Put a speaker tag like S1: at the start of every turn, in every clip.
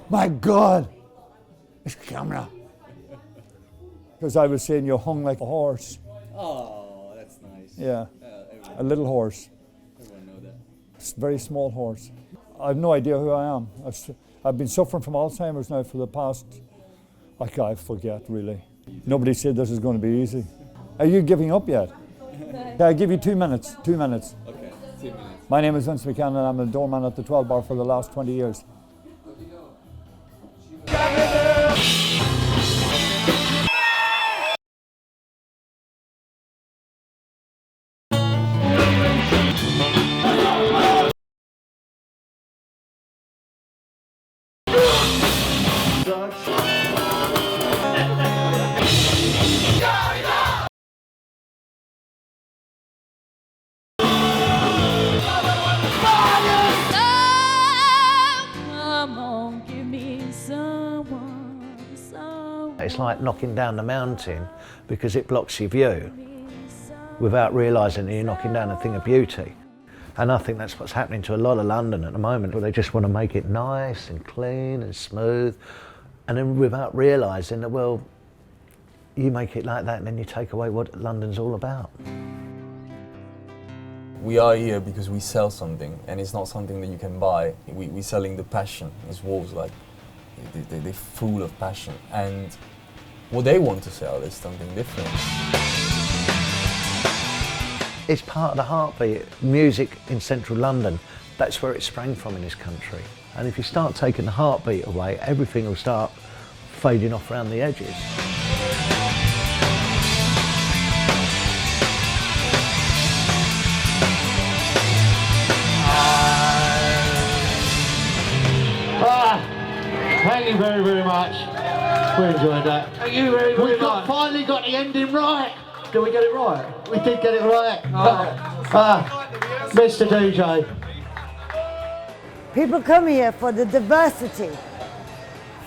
S1: My God, it's camera. Because I was saying you hung like a horse.
S2: Oh, that's nice.
S1: Yeah, a little horse.
S2: Everyone know that.
S1: It's a very small horse. I've no idea who I am. I've been suffering from Alzheimer's now for the past, I forget really. Nobody said this is going to be easy. Are you giving up yet? No. I'll give you 2 minutes, 2 minutes.
S2: Okay, 2 minutes.
S1: My name is Vince McCann and I'm a doorman at the 12 Bar for the last 20 years.
S3: It's like knocking down the mountain because it blocks your view without realising that you're knocking down a thing of beauty. And I think that's what's happening to a lot of London at the moment, where they just want to make it nice and clean and smooth, and then without realising that, well, you make it like that and then you take away what London's all about.
S4: We are here because we sell something, and it's not something that you can buy. We're selling the passion. These walls, like, they're full of passion, and what they want to sell is something different.
S3: It's part of the heartbeat. Music in central London, that's where it sprang from in this country. And if you start taking the heartbeat away, everything will start fading off around the edges.
S5: Thank you very, very much. We enjoyed that. Thank you very, very much. Finally got the ending right. Did we get it right? We did get it right. Mr. DJ.
S6: People come here for the diversity,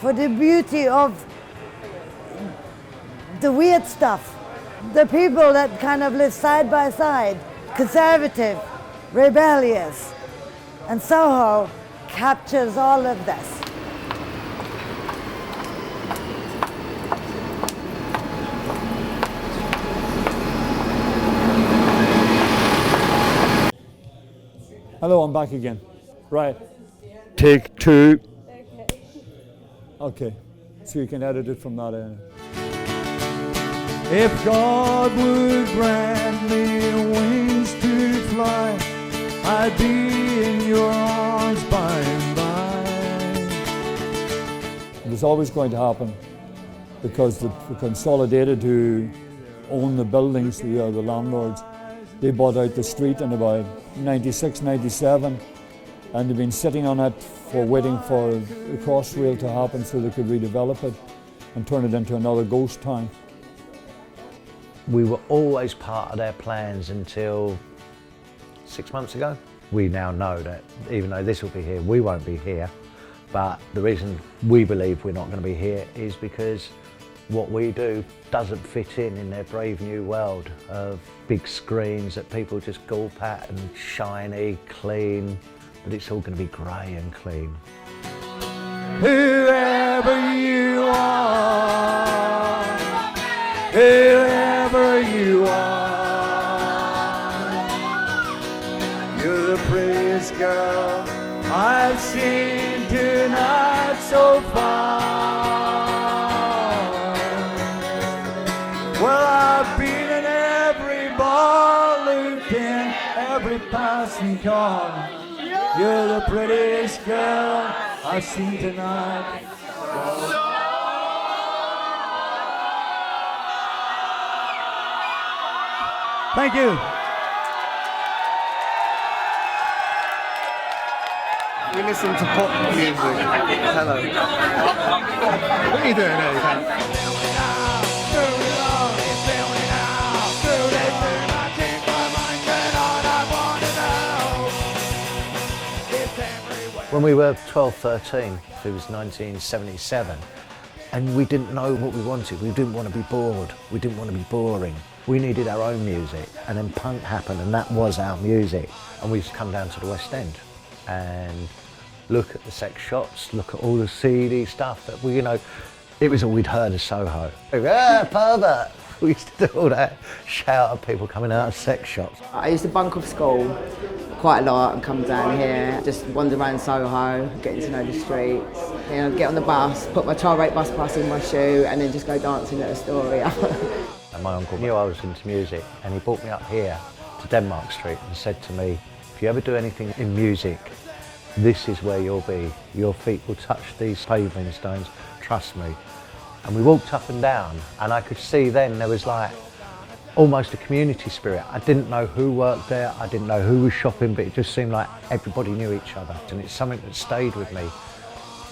S6: for the beauty of the weird stuff. The people that kind of live side by side, conservative, rebellious. And Soho captures all of this.
S1: Hello, I'm back again. Right. Take 2. Okay. So you can edit it from that end. If God would grant me wings to fly, I'd be in your arms by and by. It's always going to happen because the Consolidated, who own the buildings, the landlords, they bought out the street in about 96, 97, and they've been sitting on it waiting for the Crossrail to happen so they could redevelop it and turn it into another ghost town.
S3: We were always part of their plans until 6 months ago. We now know that even though this will be here, we won't be here. But the reason we believe we're not going to be here is because what we do doesn't fit in their brave new world of big screens that people just gulp at and shiny, clean, but it's all going to be grey and clean.
S1: Whoever you are, whoever you are, you're the prettiest girl I've seen tonight so far. Well, I've been in every bar, looped in every passing car. You're the prettiest girl I've seen tonight. Thank you.
S5: We listen to pop music. Hello. What are you doing there, Kat?
S3: When we were 12, 13, it was 1977, and we didn't know what we wanted. We didn't want to be bored. We didn't want to be boring. We needed our own music, and then punk happened, and that was our music. And we just come down to the West End, and look at the sex shops, look at all the seedy stuff that we, you know, it was all we'd heard of Soho. Ah, pervert! We used to do all that, shout at people coming out of sex shops.
S7: I used to bunk off school quite a lot and come down here, just wander around Soho, getting to know the streets. You know, get on the bus, put my trial rate bus pass in my shoe, and then just go dancing at Astoria.
S3: And my uncle knew I was into music, and he brought me up here to Denmark Street and said to me, if you ever do anything in music, this is where you'll be. Your feet will touch these paving stones, trust me. And we walked up and down, and I could see then there was like almost a community spirit. I didn't know who worked there, I didn't know who was shopping, but it just seemed like everybody knew each other. And it's something that stayed with me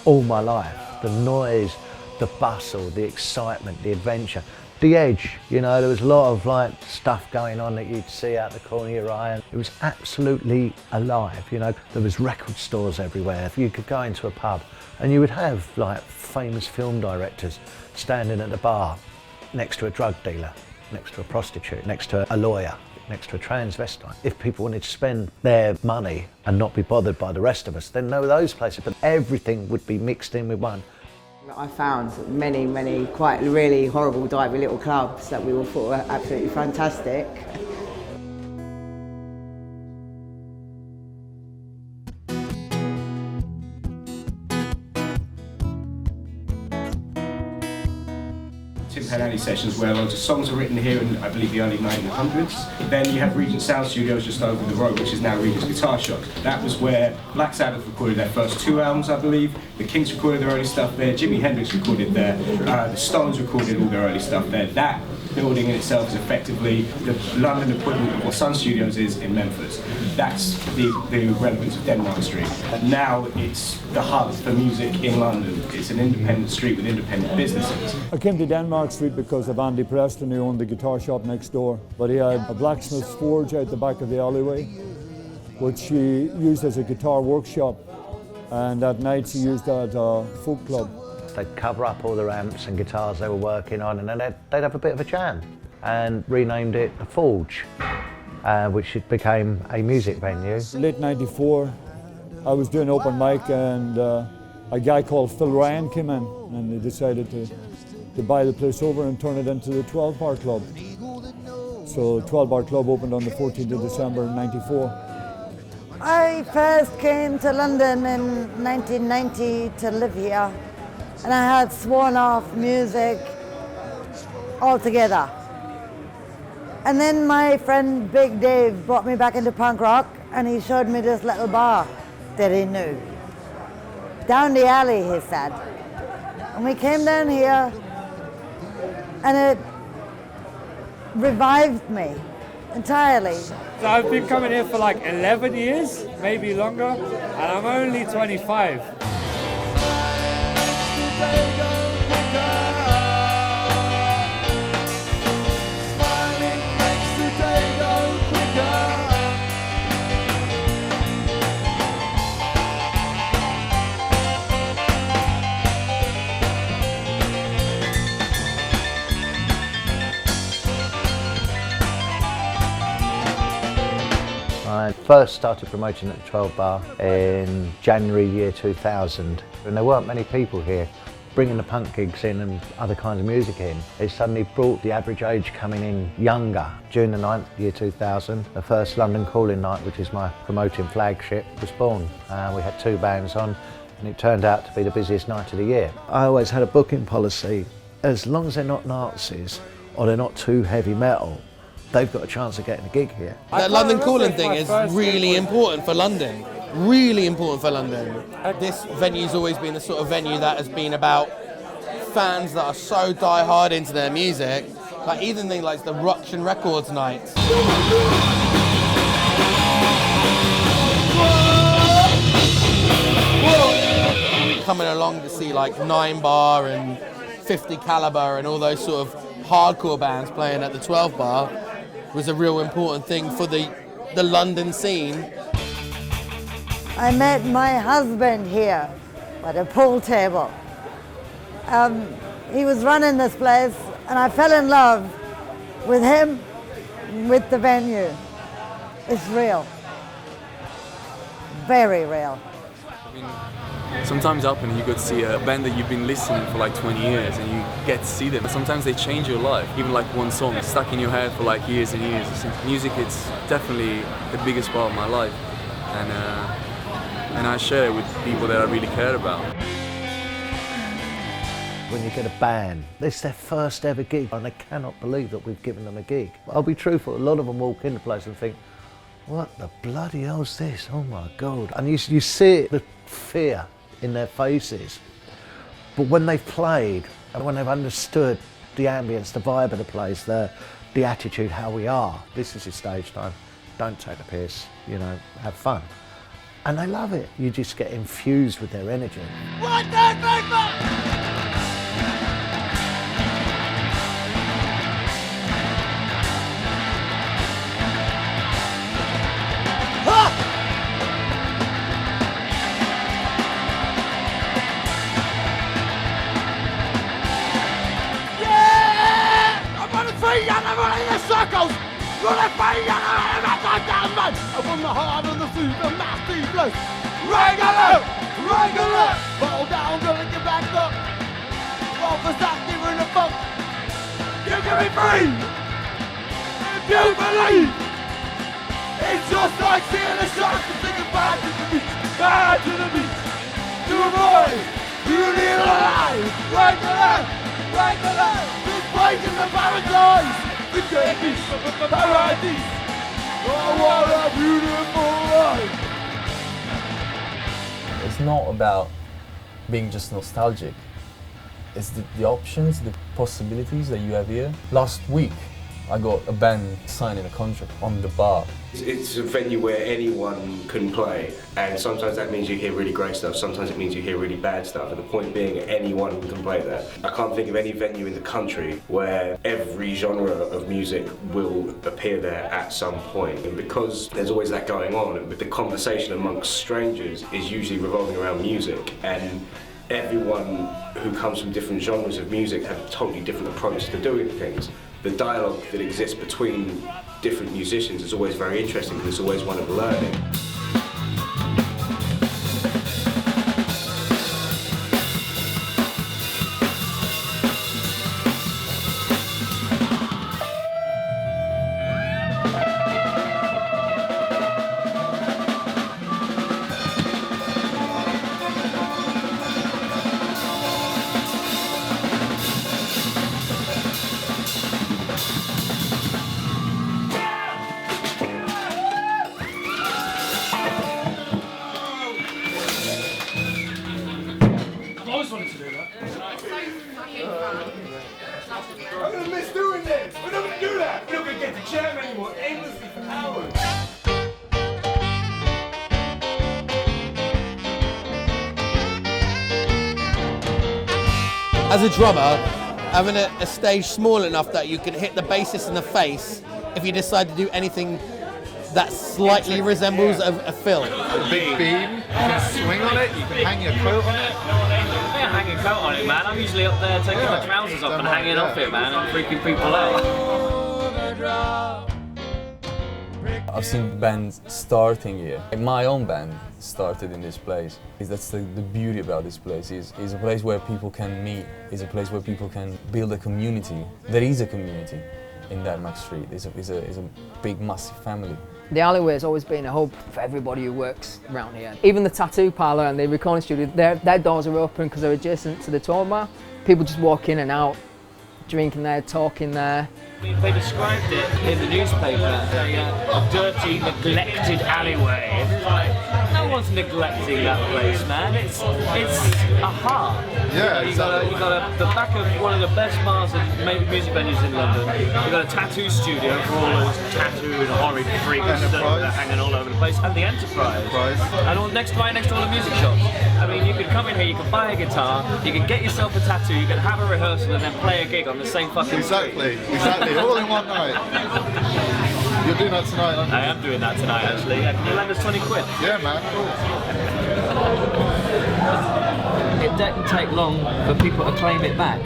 S3: all my life. The noise, the bustle, the excitement, the adventure, the edge. You know, there was a lot of like stuff going on that you'd see out the corner of your eye. And it was absolutely alive, you know. There was record stores everywhere. You could go into a pub and you would have like famous film directors standing at the bar next to a drug dealer, next to a prostitute, next to a lawyer, next to a transvestite. If people wanted to spend their money and not be bothered by the rest of us, then there were those places, but everything would be mixed in with one.
S7: I found many quite really horrible, divey little clubs that we all thought were absolutely fantastic.
S8: Alley sessions where loads of songs are written here in, I believe, the early 1900s. Then you have Regent Sound Studios just over the road, which is now Regent's Guitar Shop. That was where Black Sabbath recorded their first 2 albums, I believe. The Kinks recorded their early stuff there. Jimi Hendrix recorded there. The Stones recorded all their early stuff there. That building in itself is effectively the London equivalent of what Sun Studios is in Memphis. That's the relevance of Denmark Street. Now it's the hub for music in London. It's an independent street with independent businesses.
S1: I came to Denmark Street because of Andy Preston, who owned the guitar shop next door. But he had a blacksmith's forge out the back of the alleyway, which he used as a guitar workshop. And at nights he used that folk club.
S3: They'd cover up all the amps and guitars they were working on, and then they'd have a bit of a jam, and renamed it the Forge, which it became a music venue.
S1: Late '94, I was doing open mic, and a guy called Phil Ryan came in, and they decided to buy the place over and turn it into the 12 Bar Club. So 12 Bar Club opened on the 14th of December '94.
S6: I first came to London in 1990 to live here, and I had sworn off music altogether. And then my friend Big Dave brought me back into punk rock, and he showed me this little bar that he knew. Down the alley, he said. And we came down here, and it revived me entirely.
S9: So I've been coming here for like 11 years, maybe longer, and I'm only 25.
S3: I first started promoting at the 12 Bar in January year 2000, and there weren't many people here bringing the punk gigs in and other kinds of music in. It suddenly brought the average age coming in younger. June the 9th, year 2000, the first London Calling Night, which is my promoting flagship, was born. We had 2 bands on, and it turned out to be the busiest night of the year. I always had a booking policy, as long as they're not Nazis or they're not too heavy metal, they've got a chance of getting a gig here.
S10: That London Calling thing is really important for London. Really important for London. This venue's always been the sort of venue that has been about fans that are so die-hard into their music. Like even things like the Ruction Records nights. Coming along to see like 9 Bar and 50 Caliber and all those sort of hardcore bands playing at the 12 Bar was a real important thing for the London scene.
S6: I met my husband here at a pool table. He was running this place, and I fell in love with him, with the venue. It's real. Very real.
S11: I mean, sometimes up and you go to see a band that you've been listening for like 20 years and you get to see them. Sometimes they change your life. Even like one song is stuck in your head for like years and years. Music, it's definitely the biggest part of my life. And I share it with people that I really care about.
S3: When you get a band, it's their first ever gig and they cannot believe that we've given them a gig. I'll be truthful, a lot of them walk into the place and think, what the bloody hell's this? Oh my God. And you see it, the fear in their faces. But when they've played and when they've understood the ambience, the vibe of the place, the attitude, how we are, this is your stage time, don't take the piss, you know, have fun. And they love it. You just get infused with their energy.
S5: What the people? I'm running the circles! Running free and I'm not down, man! I'm on the heart of the sea, the nasty blows! Regular! Regular! Fall down, gonna get back up! All for stop giving a fuck! You can be free! If you believe! It's just like seeing the sharks and singing back to the beach! Back to the beach! To avoid! You need a life! Regular! Regular! This place is a paradise! The babies of the paradise. Oh, what a beautiful life.
S4: It's not about being just nostalgic. It's the options, the possibilities that you have here. Last week, I got a band signing a contract on the bar.
S8: It's a venue where anyone can play, and sometimes that means you hear really great stuff, sometimes it means you hear really bad stuff, and the point being anyone can play there. I can't think of any venue in the country where every genre of music will appear there at some point, and because there's always that going on, the conversation amongst strangers is usually revolving around music, and everyone who comes from different genres of music have a totally different approach to doing things. The dialogue that exists between different musicians is always very interesting because it's always one of learning.
S5: I'm gonna miss doing this! We're not gonna do that! We're not gonna get to jam anymore aimlessly for hours!
S10: As a drummer, having a stage small enough that you can hit the bassist in the face if you decide to do anything that slightly resembles a fill.
S12: A big beam, you can swing on it, you can hang your coat on it.
S13: Yeah, hang your coat on it, man. I'm usually up there taking my trousers off and hanging off it, man, and freaking people out.
S4: I've seen bands starting here. My own band started in this place. That's the beauty about this place. It's a place where people can meet. It's a place where people can build a community. There is a community in that Mac Street. It's a big, massive family.
S14: The alleyway has always been a hub for everybody who works around here. Even the tattoo parlour and the recording studio, their doors are open because they're adjacent to the tour bar. People just walk in and out, drinking there, talking there.
S13: They described it in the newspaper as a dirty, neglected alleyway. No one's neglecting that place, man. It's a heart.
S12: Yeah,
S13: you got the back of one of the best bars and music venues in London. You've got a tattoo studio for all those tattooed, horrid freaks that are hanging all over the place, and the Enterprise. And all next to all the music shops. I mean, you can come in here, you can buy a guitar, you can get yourself a tattoo, you can have a rehearsal, and then play a gig on the same fucking street.
S12: Exactly, all in one night. You're doing that tonight, aren't you?
S13: I am doing that tonight, actually. Yeah, can you lend us 20 quid?
S12: Yeah, man, cool.
S13: It doesn't take long for people to claim it back.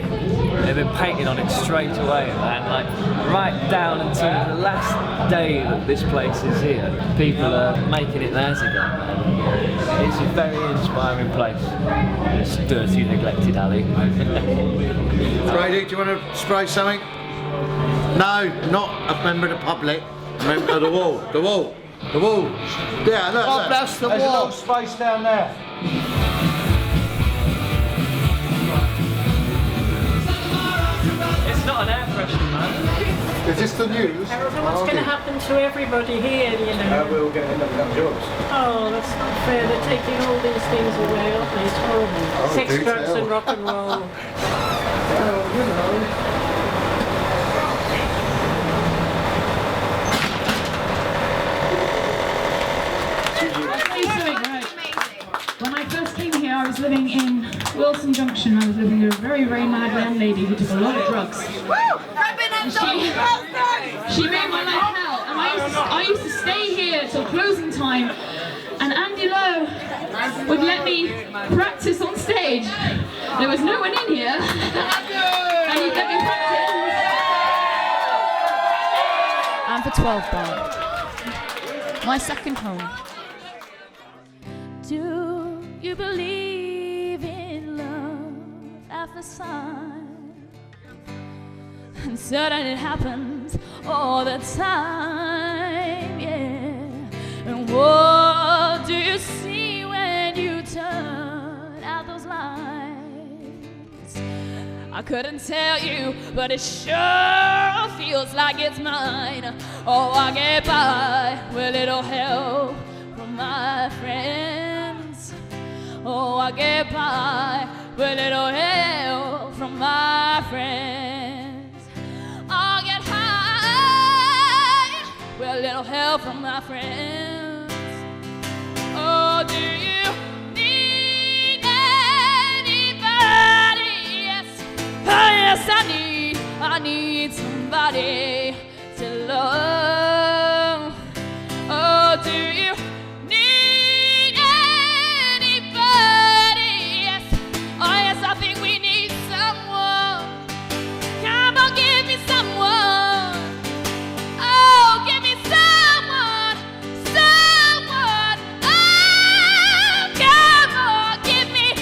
S13: They've been painting on it straight away, man. Like right down until the last day that this place is here, people are making it theirs again. And it's a very inspiring place. This dirty, neglected alley.
S15: Brady, do you want to spray something? No, not a member of the public. Member of the wall. The wall. The wall. Yeah, look. Oh, look. That's the wall. There's a little space down there.
S13: It's not an air freshener, man.
S15: Is this the news?
S16: What's going to happen to everybody here, you know?
S8: We're all going to end up without jobs.
S16: Oh, that's not fair. They're taking all these things away, aren't they? It's horrible. Sex, drugs and rock and roll. Oh, you know.
S17: When I first came here, I was living in Wilson Junction. I was living with a very, very mad landlady who took a lot of drugs. And she made my life hell. And I used to stay here till closing time. And Andy Lowe would let me practice on stage. There was no one in here. And he'd let me practice.
S18: And for 12 Bar, my second home. Do you believe in love at first sight? And certain it happens all the time, yeah. And what do you see when you turn out those lights? I couldn't tell you, but it sure feels like it's mine. Oh, I get by with little help from my friends. Oh, I get by with little help from my friends. I'll get high with a little help from my friends. Oh, do you need anybody? Yes, oh, yes, I need somebody to love. Oh, do you need anybody? Yes, oh yes, I think we need someone. Come on, give me someone. Oh, give me someone, someone. Oh, come on, give me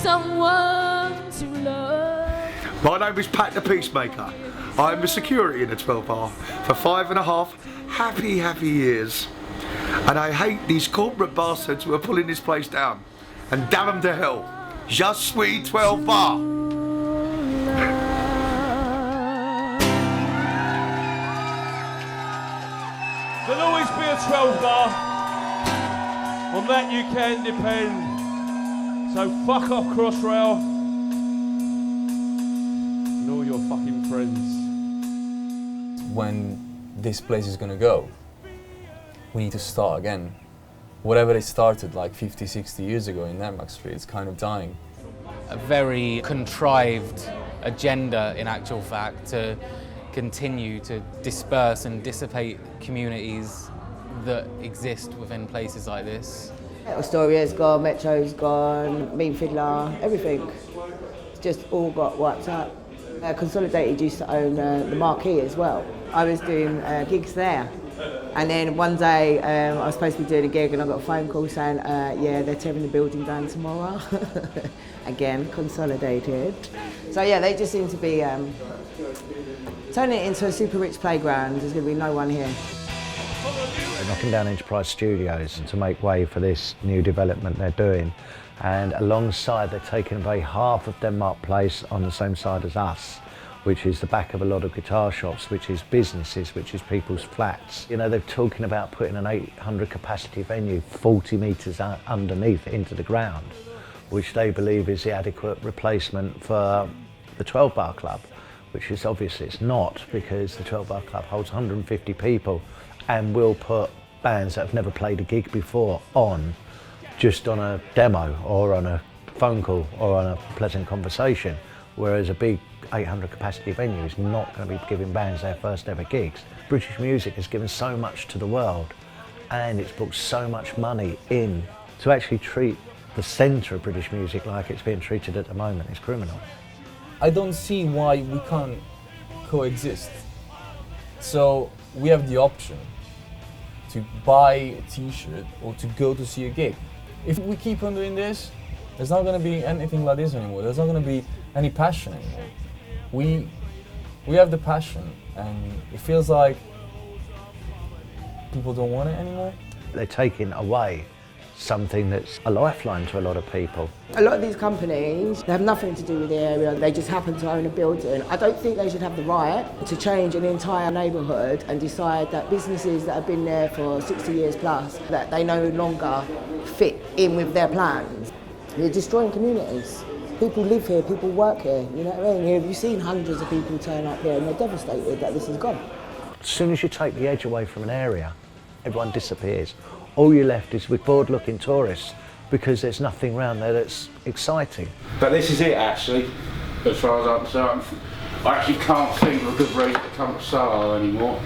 S18: someone to love.
S15: My name is Pat the Peacemaker. I'm a security in the 12 Bar for 5.5 happy years. And I hate these corporate bastards who are pulling this place down. And damn them to hell. Just sweet 12 Bar.
S19: There'll always be a 12 Bar. On that you can depend. So fuck off, Crossrail. And all your fucking friends.
S4: When this place is gonna go, we need to start again. Whatever it started like 50, 60 years ago in Denmark Street, it's kind of dying.
S20: A very contrived agenda, in actual fact, to continue to disperse and dissipate communities that exist within places like this.
S7: Astoria's gone, Metro's gone, Mean Fiddler, everything. It's just all got wiped out. Consolidated used to own the Marquee as well. I was doing gigs there. And then one day I was supposed to be doing a gig and I got a phone call saying, yeah, they're tearing the building down tomorrow. Again, Consolidated. So yeah, they just seem to be turning it into a super rich playground. There's going to be no one here.
S3: They're knocking down Enterprise Studios to make way for this new development they're doing. And alongside, they're taking away half of Denmark Place on the same side as us, which is the back of a lot of guitar shops, which is businesses, which is people's flats. You know, they're talking about putting an 800 capacity venue 40 metres underneath into the ground, which they believe is the adequate replacement for the 12 Bar Club, which is obviously it's not, because the 12 Bar Club holds 150 people and will put bands that have never played a gig before on, just on a demo or on a phone call or on a pleasant conversation, whereas a big 800 capacity venue is not going to be giving bands their first ever gigs. British music has given so much to the world and it's brought so much money in. To actually treat the centre of British music like it's being treated at the moment is criminal.
S4: I don't see why we can't coexist. So we have the option to buy a t-shirt or to go to see a gig. If we keep on doing this, there's not going to be anything like this anymore. There's not going to be any passion anymore. We have the passion, and it feels like people don't want it anymore.
S3: They're taking away something that's a lifeline to a lot of people.
S7: A lot of these companies, they have nothing to do with the area, they just happen to own a building. I don't think they should have the right to change an entire neighbourhood and decide that businesses that have been there for 60 years plus, that they no longer fit in with their plans. You're destroying communities. People live here, people work here, you know what I mean? You've seen hundreds of people turn up here and they're devastated that this is gone.
S3: As soon as you take the edge away from an area, everyone disappears. All you're left is with bored-looking tourists because there's nothing around there that's exciting.
S21: But this is it, actually, as far as I'm concerned. I actually can't think of a good reason to come to Soho anymore.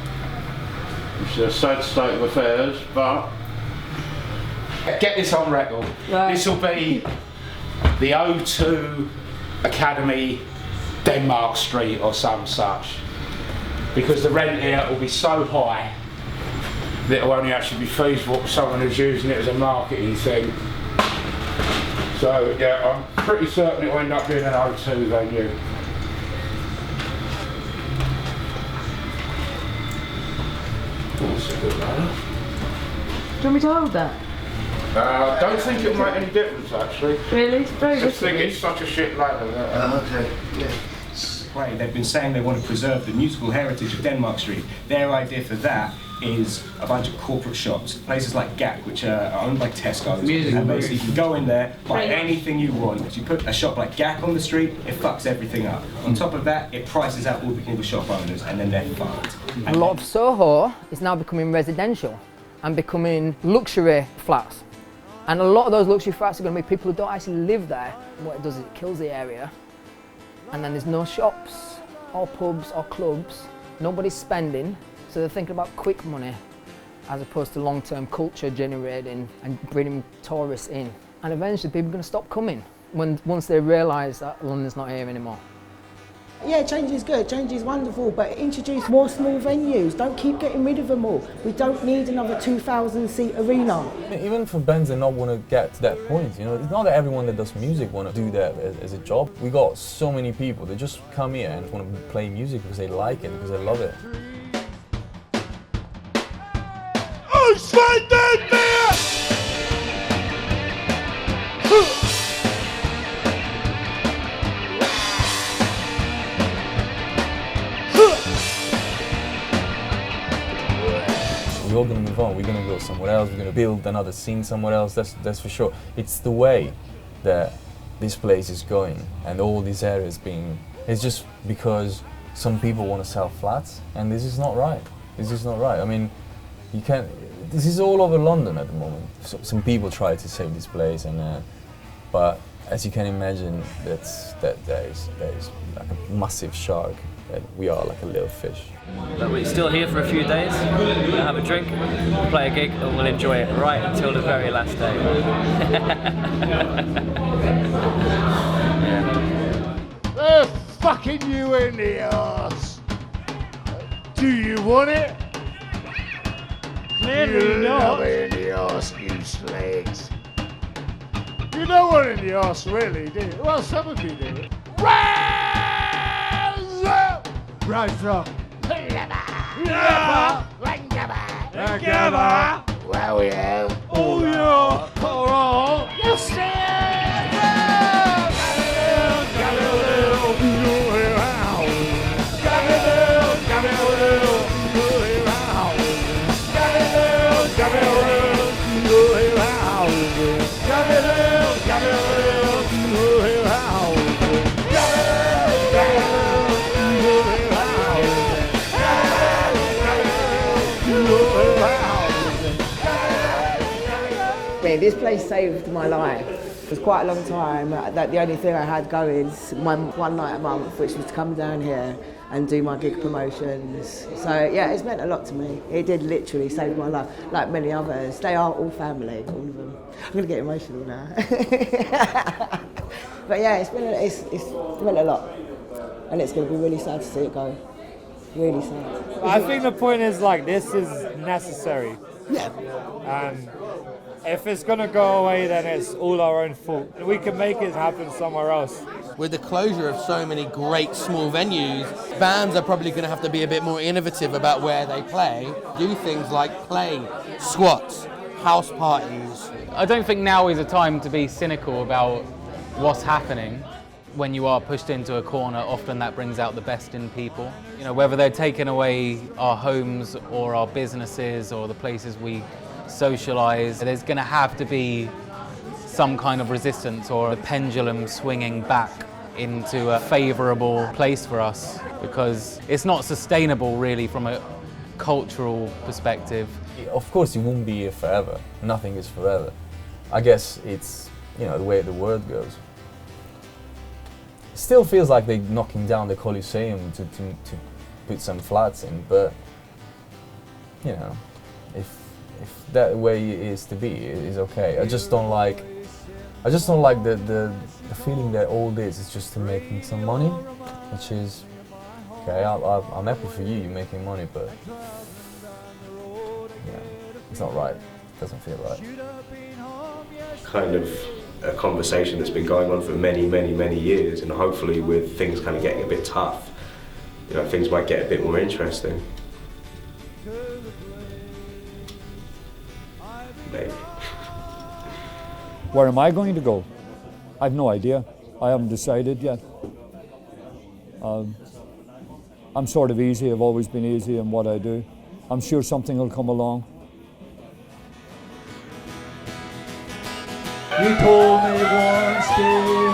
S21: It's a sad state of affairs, but get this on record. Right. This will be the O2 Academy, Denmark Street or some such, because the rent here will be so high that it will only actually be feasible for someone who's using it as a marketing thing. So yeah, I'm pretty certain it will end up being an O2 venue. That's a good ladder.
S14: Do you want me to hold that?
S21: I don't think it'll make any difference actually.
S14: Really? It's very good.
S21: I just think it's such a shit ladder.
S8: Okay. Yeah. Right, they've been saying they want to preserve the musical heritage of Denmark Street. Their idea for that is a bunch of corporate shops, places like GAC, which are owned by Tesco, and basically you can go in there, buy anything you want. If you put a shop like GAC on the street, it fucks everything up. On top of that, it prices out all the shop owners, and then they're fucked.
S14: A lot of Soho is now becoming residential and becoming luxury flats. And a lot of those luxury flats are going to be people who don't actually live there. What it does is it kills the area, and then there's no shops or pubs or clubs. Nobody's spending, so they're thinking about quick money as opposed to long-term culture generating and bringing tourists in. And eventually people are going to stop coming once they realise that London's not here anymore.
S7: Yeah, change is good, change is wonderful, but introduce more small venues. Don't keep getting rid of them all. We don't need another 2,000-seat arena.
S4: Even for bands that not want to get to that point, you know, it's not that everyone that does music want to do that as a job. We got so many people that just come here and want to play music because they like it, because they love it. We're all going to move on, we're going to go somewhere else, we're going to build another scene somewhere else, that's for sure. It's the way that this place is going and all these areas being, it's just because some people want to sell flats, and this is not right. This is not right. I mean, you can't, this is all over London at the moment. So, some people try to save this place, and but as you can imagine, there is like a massive shark. We are like a little fish.
S13: But we're still here for a few days. We'll have a drink, play a gig, and we'll enjoy it right until the very last day.
S5: They're fucking you in the arse. Do you want it? Clearly not. Love it in the arse, you slags. You don't want it in the arse, really, do you? Well, some of you do. Rise up! Rise up. Together. Well, we have all your coral. Yes,
S7: This place saved my life. It was quite a long time that the only thing I had going is my one night a month, which was to come down here and do my gig promotions. So yeah, it's meant a lot to me. It did literally save my life, like many others. They are all family, all of them. I'm gonna get emotional now. But yeah, it's meant a lot. and it's going to be really sad to see it go. Really sad.
S9: I think the point is like this is necessary.
S7: Yeah.
S9: And if it's gonna go away, then it's all our own fault. We can make it happen somewhere else.
S10: With the closure of so many great small venues, bands are probably going to have to be a bit more innovative about where they play. Do things like play squats, house parties.
S20: I don't think now is a time to be cynical about what's happening. When you are pushed into a corner, often that brings out the best in people. You know, whether they're taking away our homes or our businesses or the places we socialise, there's going to have to be some kind of resistance or a pendulum swinging back into a favourable place for us, because it's not sustainable really from a cultural perspective.
S4: Of course it won't be here forever. Nothing is forever. I guess it's, you know, the way the world goes. Still feels like they're knocking down the Colosseum to put some flats in, but you know, if that way it is to be, it is okay. I just don't like the feeling that all this is just to making some money, which is okay. I'm happy for you, you're making money, but yeah, it's not right. It doesn't feel right.
S8: Kind of a conversation that's been going on for many, many, many years, and hopefully with things kind of getting a bit tough, you know, things might get a bit more interesting. Maybe.
S1: Where am I going to go? I have no idea. I haven't decided yet. I'm sort of easy. I've always been easy in what I do. I'm sure something will come along.
S5: You told me once, dear,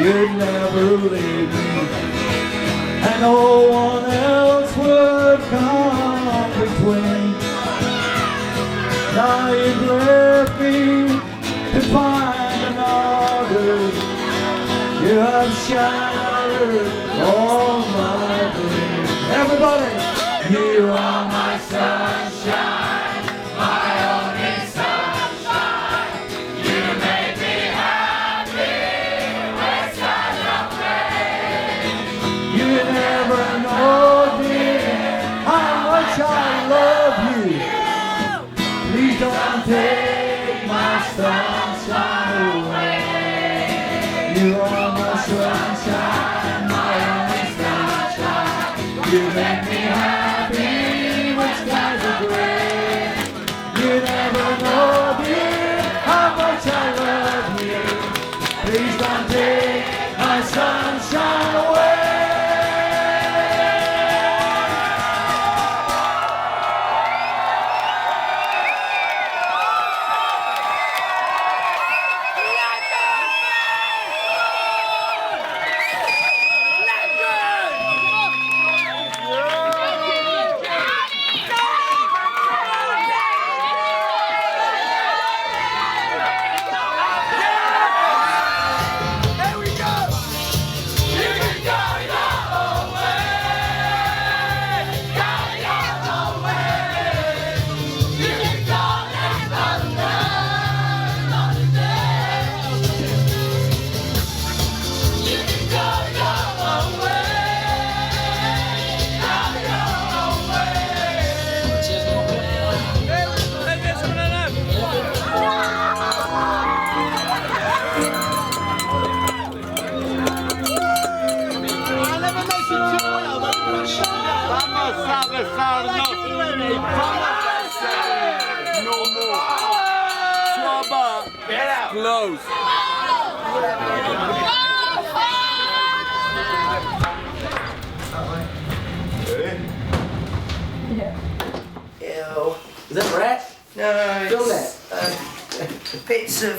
S5: you'd never leave me, and no one else would come between. Now you've left me to find another. You have shattered all my dreams. Everybody! You are my sunshine, my only sunshine. You make me happy when skies are gray. You never know, dear, how much I love you. Please don't take my sunshine away. You are my sunshine, my only sunshine. You make me happy when skies are gray. You never know, dear, how much I love you. Please don't take my sunshine away. Close.
S2: Ew. Is that a rat? No, film that. Bits of.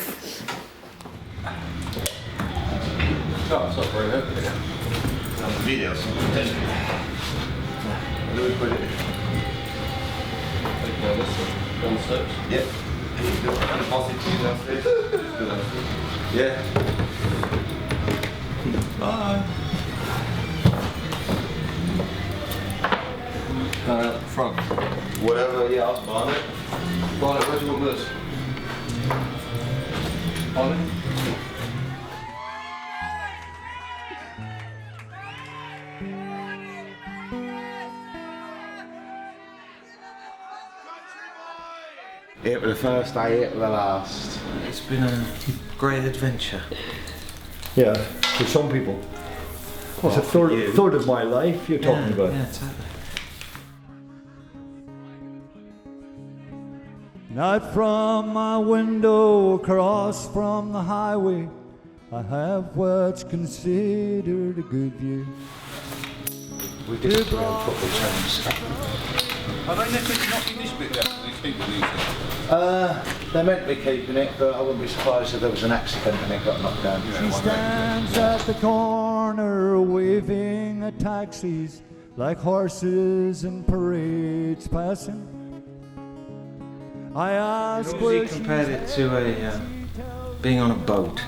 S12: Stop right there. Videos. Where do we put it? Downstairs? Yeah. Yeah. Bye. Front. Whatever, yeah, I'll spawn it. Spawn it, where do you want this? Spawn it?
S6: Here for the first day, here for the last.
S22: It's been a great adventure.
S1: Yeah, for some people. Well, it's a third of my life you're talking about.
S22: Yeah, totally.
S1: Not from my window, across from the highway, I have what's considered a good view.
S6: We did it around football channels.
S12: Are they not in this bit there? They keep these
S6: They're meant to be keeping it, but I wouldn't be surprised if there was an accident and it got knocked down.
S1: She stands at the corner waving at taxis like horses in parades passing. I ask
S22: He compared it to being on a boat,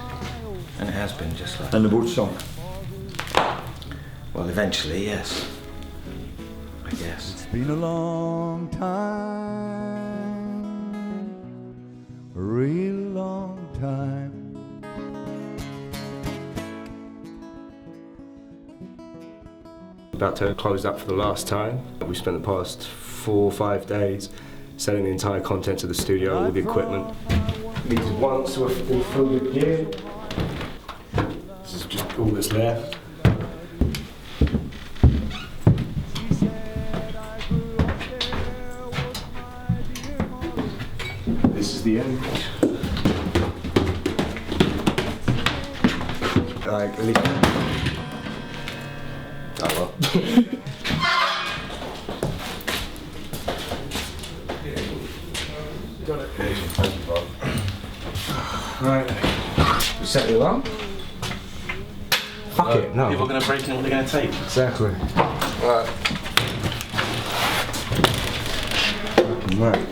S22: and it has been just like.
S1: And the boat sunk.
S22: Well, eventually, yes. I guess.
S1: It's been a long time, a real long time.
S8: About to close that for the last time. We spent the past 4 or 5 days selling the entire contents of the studio, all the equipment. These ones were filled with gear. This is just all that's left. This is the end. Like, oh well. Right. You set the alarm? Fuck it, no.
S22: People are going to break in, what they're going to take.
S8: Exactly. Right. Fucking right.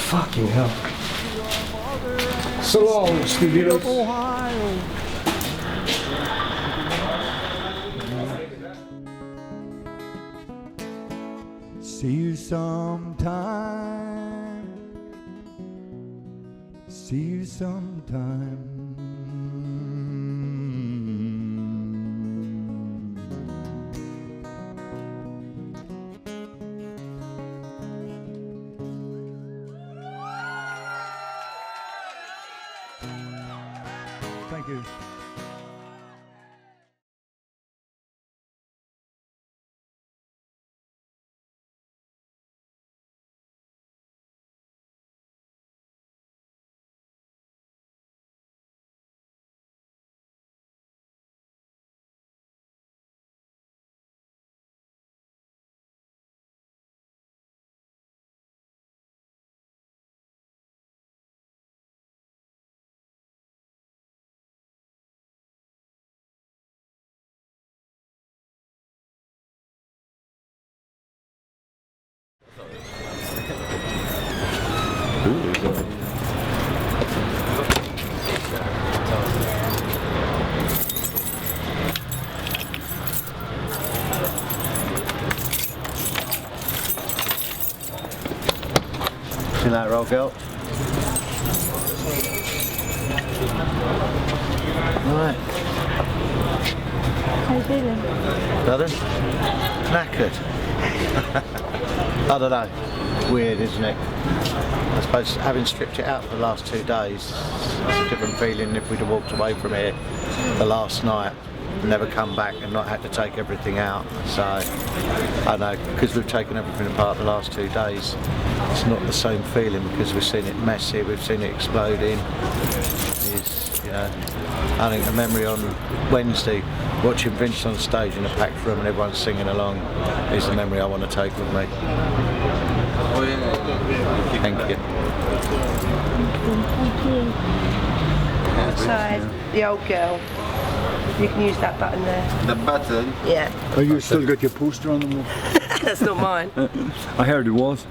S8: Fucking hell. So long, studios.
S1: See you sometime. See you sometime. Thank you.
S6: See that roll, girl? Right.
S18: How you feeling?
S6: Pardon? Knackered. I don't know. Weird, isn't it? I suppose having stripped it out for the last 2 days, it's a different feeling if we'd have walked away from here the last night and never come back and not had to take everything out. So, I don't know, because we've taken everything apart the last 2 days, it's not the same feeling because we've seen it messy, we've seen it exploding. It's, you know, I think the memory on Wednesday, watching Vince on stage in a packed room and everyone singing along, is the memory I want to take with me. Thank you.
S18: Thank you.
S2: Outside, the old girl. You can use that button there.
S12: The button?
S2: Yeah.
S1: Oh, you still got your poster on the wall?
S2: That's not mine.
S1: I heard it was.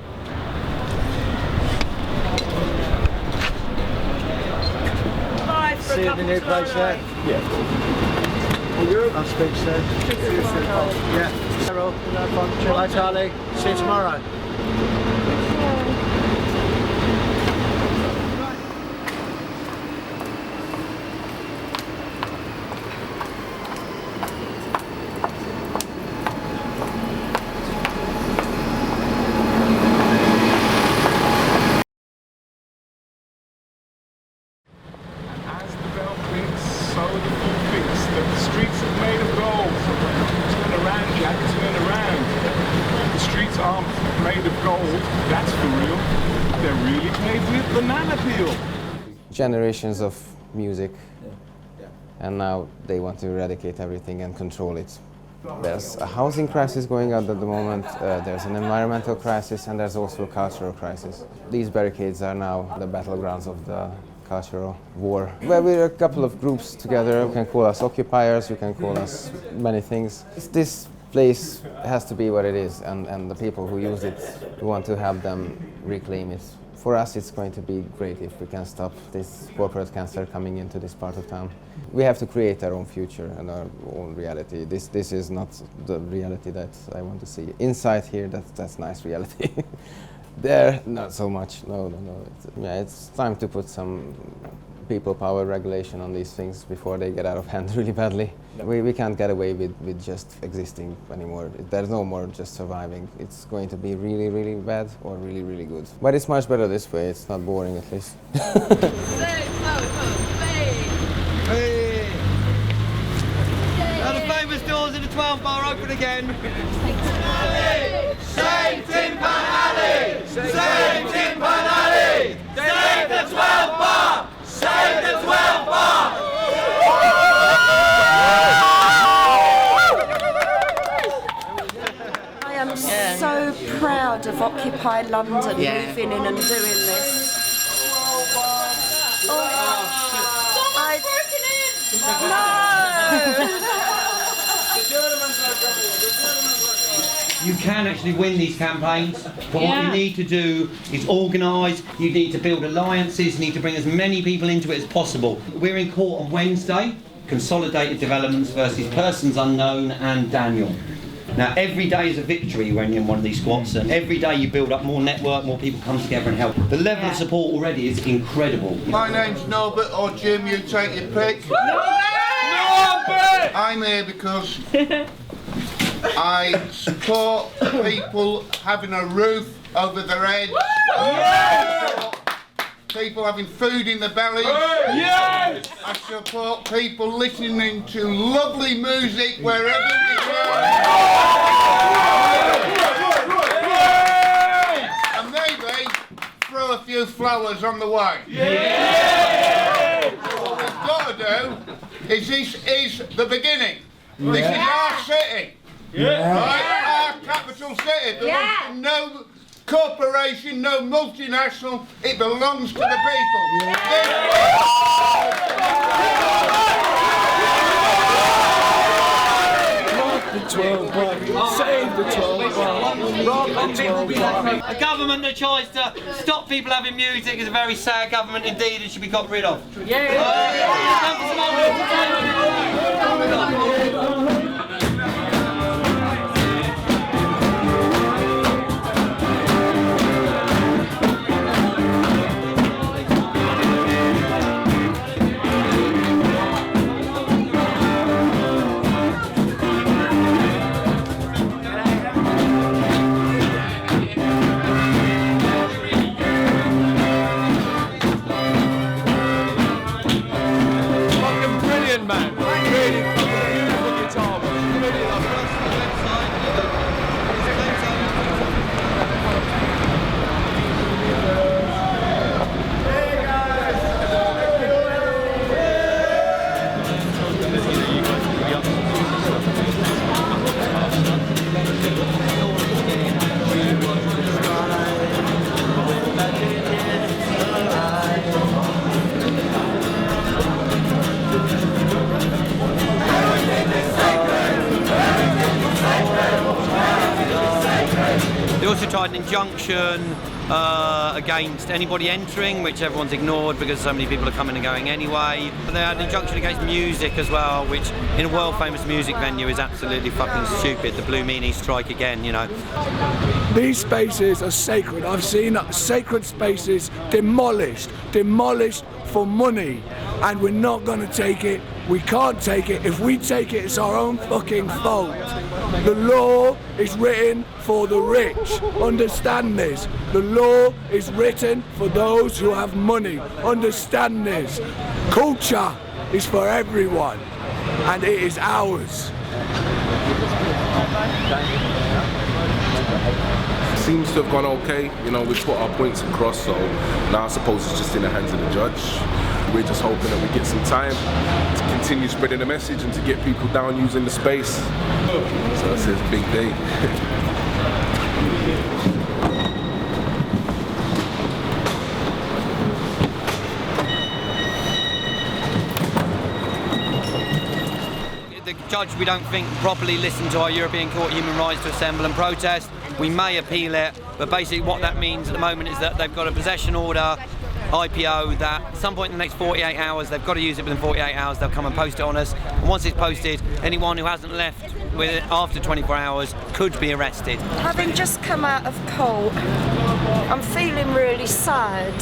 S6: See you in the new place there? Yeah. I'll speak soon. Yeah. Carol, no fun. Bye, Tali. See you tomorrow.
S11: Generations of music, and now they want to eradicate everything and control it. There's a housing crisis going on at the moment, there's an environmental crisis, and there's also a cultural crisis. These barricades are now the battlegrounds of the cultural war. Well, we're a couple of groups together. You can call us occupiers, you can call us many things. This place has to be what it is, and the people who use it, we want to help them reclaim it. For us, it's going to be great if we can stop this corporate cancer coming into this part of town. We have to create our own future and our own reality. This is not the reality that I want to see. Inside here, that's nice reality. There, not so much. No. It's time to put some people power regulation on these things before they get out of hand really badly. We can't get away with just existing anymore. There's no more just surviving. It's going to be really, really bad or really, really good. But it's much better this way. It's not boring, at least.
S5: Now the famous doors in the 12 bar open again. Save Tin Pan Alley! Save Tin Pan Alley! Save the 12 bar! Save the 12 bar!
S2: I am so proud of Occupy London moving in and doing this.
S16: You can actually win these campaigns, but what you need to do is organise, you need to build alliances, you need to bring as many people into it as possible. We're in court on Wednesday, Consolidated Developments versus Persons Unknown and Daniel. Now every day is a victory when you're in one of these squats, and every day you build up more network, more people come together and help. The level of support already is incredible.
S23: My name's Norbert, or Jim, you take your pick.
S5: Norbert!
S23: I'm here because I support people having a roof over their heads.
S5: Yes!
S23: People having food in their bellies.
S5: Yes!
S23: I support people listening to lovely music wherever we go. And maybe throw a few flowers on the way. What we've got to do is this is the beginning. This is our city. Right? Our capital city. There belongs to no corporation, no multinational. It belongs to the people.
S5: Save the 12
S16: A government that tries to stop people having music is a very sad government indeed and should be got rid of. They also tried an injunction against anybody entering, which everyone's ignored because so many people are coming and going anyway. They had an injunction against music as well, which in a world famous music venue is absolutely fucking stupid. The Blue Meanie strike again, you know.
S15: These spaces are sacred. I've seen sacred spaces demolished for money, and we're not going to take it. We can't take it. If we take it, it's our own fucking fault. The law is written for the rich. Understand this. The law is written for those who have money. Understand this. Culture is for everyone, and it is ours.
S17: Seems to have gone okay, you know, we've put our points across, so now I suppose it's just in the hands of the judge. We're just hoping that we get some time to continue spreading the message and to get people down using the space. So it's a big day.
S16: The judge, we don't think, properly listened to our European Court of Human Rights to assemble and protest. We may appeal it, but basically what that means at the moment is that they've got a possession order, IPO, that at some point in the next 48 hours, they've got to use it within 48 hours, they'll come and post it on us. And once it's posted, anyone who hasn't left with it after 24 hours could be arrested.
S19: Having just come out of court, I'm feeling really sad.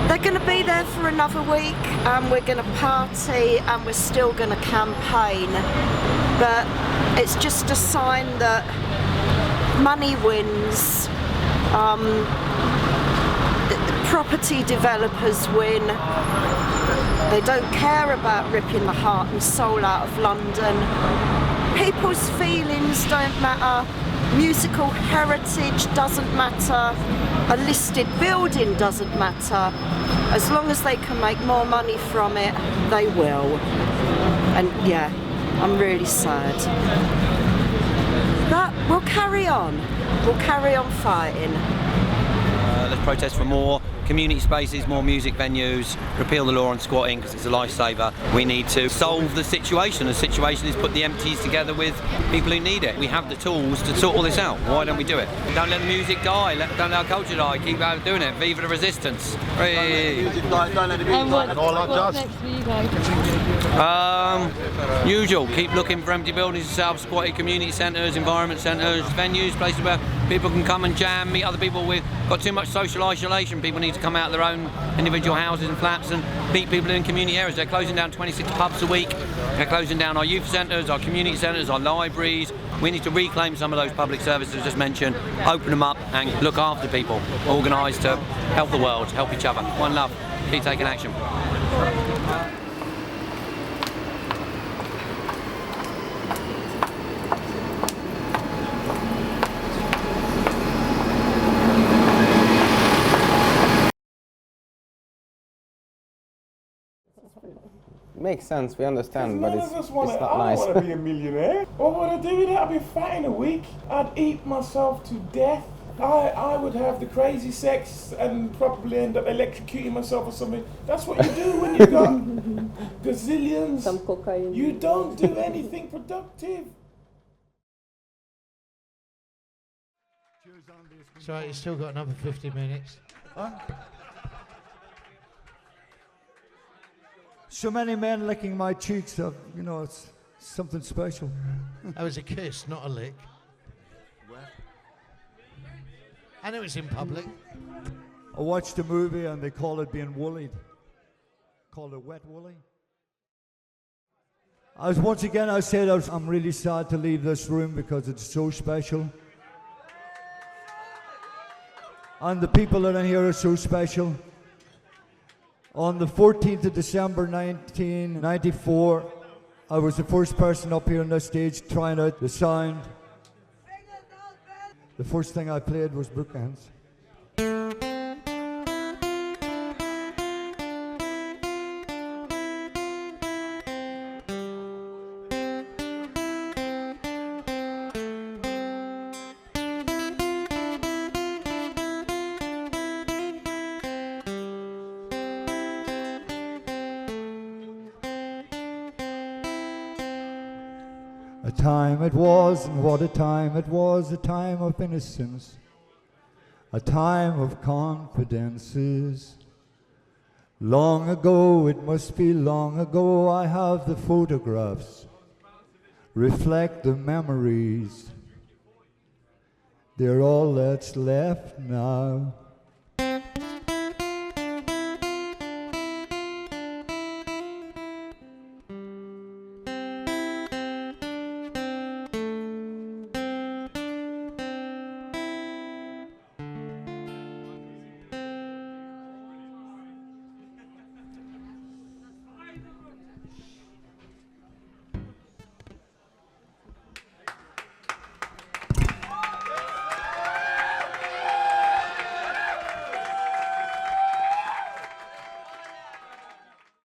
S19: They're going to be there for another week, and we're going to party, and we're still going to campaign. But it's just a sign that money wins, property developers win. They don't care about ripping the heart and soul out of London. People's feelings don't matter. Musical heritage doesn't matter. A listed building doesn't matter. As long as they can make more money from it, they will. And yeah, I'm really sad. But we'll carry on. We'll carry on fighting.
S16: Let's protest for more community spaces, more music venues, repeal the law on squatting because it's a lifesaver. We need to solve the situation. The situation is put the MTs together with people who need it. We have the tools to sort all this out. Why don't we do it? Don't let the music die. Don't let our culture die. Keep out doing it. Viva the resistance. Hey.
S18: And what's next for you guys?
S16: Usual. Keep looking for empty buildings to set up squatty community centres, environment centres, venues, places where people can come and jam, meet other people. We've got too much social isolation. People need to come out of their own individual houses and flats and meet people in community areas. They're closing down 26 pubs a week. They're closing down our youth centres, our community centres, our libraries. We need to reclaim some of those public services just mentioned, open them up and look after people, organised to help the world, help each other. One love. Keep taking action.
S11: Makes sense, we understand, but it's not nice.
S24: I don't want to be a millionaire. What would I do with it? I'd be fat in a week. I'd eat myself to death. I would have the crazy sex and probably end up electrocuting myself or something. That's what you do when you've got gazillions. Some cocaine. You don't do anything productive.
S25: So you've still got another 50 minutes.
S1: So many men licking my cheeks, you know, it's something special.
S25: That was a kiss, not a lick. And it was in public.
S1: I watched a movie and they call it being woollied. Called it wet woolly. Once again, I said I'm really sad to leave this room because it's so special. And the people that are in here are so special. On the 14th of December 1994, I was the first person up here on this stage trying out the sound. The first thing I played was Brooklands. A time it was, and what a time it was, a time of innocence.
S3: a time of confidences. Long ago, it must be long ago, I have the photographs, reflect the memories. They're all that's left now.